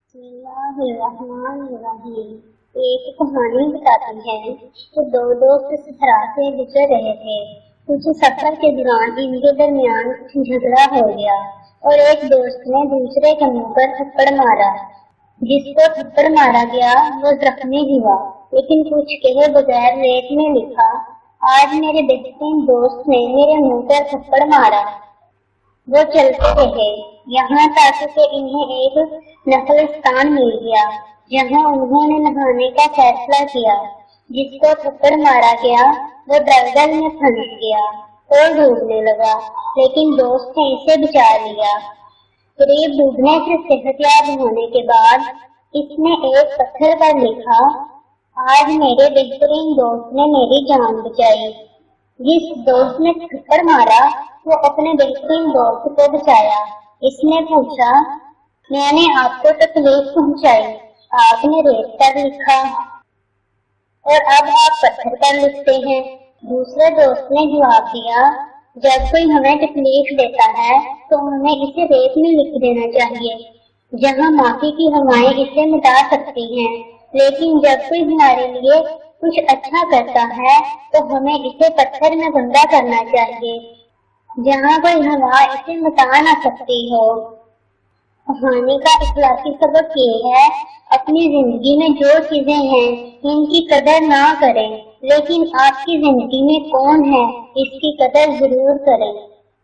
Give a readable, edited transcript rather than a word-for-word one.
بسم اللہ الرحمن الرحیم۔ ایک کہانی بتاتی ہے کہ دو دوست صحرا سے گزر رہے تھے۔ کچھ سفر کے دوران ان کے درمیان جھگڑا ہو گیا اور ایک دوست نے دوسرے کے منہ پر تھپڑ مارا۔ جس کو تھپڑ مارا گیا وہ زخمی ہوا، لیکن کچھ کہے بغیر ریت میں لکھا، آج میرے بہترین دوست نے میرے منہ پر تھپڑ مارا۔ وہ چلتے رہے یہاں تک کہ انہیں ایک نخلستان مل گیا جہاں انہوں نے نہانے کا فیصلہ کیا۔ جس کو تھپڑ مارا گیا وہ دلدل میں پھنس گیا اور ڈوبنے لگا، لیکن دوست نے اسے بچا لیا۔ قریب ڈوبنے سے صحت یاب ہونے کے بعد اس نے ایک پتھر پر لکھا، آج میرے بہترین دوست نے میری جان بچائی۔ جس دوست نے تھپڑ مارا وہ اپنے بہترین دوست کو بچایا۔ اس نے پوچھا، میں نے آپ کو تکلیف پہنچائی، آپ نے ریت پر لکھا اور اب آپ پتھر پر لکھتے ہیں۔ دوسرے دوست نے جواب دیا، جب کوئی ہمیں تکلیف دیتا ہے تو ہمیں اسے ریت میں لکھ دینا چاہیے، جہاں معافی کی ہوائیں اسے مٹا سکتی ہیں، لیکن جب کوئی ہمارے لیے کچھ اچھا کرتا ہے تو ہمیں اسے پتھر میں گندا کرنا چاہیے، جہاں کوئی ہوا اسے مٹا نہ سکتی ہو۔ کہانی کا اخلاقی سبق یہ ہے، اپنی زندگی میں جو چیزیں ہیں ان کی قدر نہ کریں، لیکن آپ کی زندگی میں کون ہے اس کی قدر ضرور کریں۔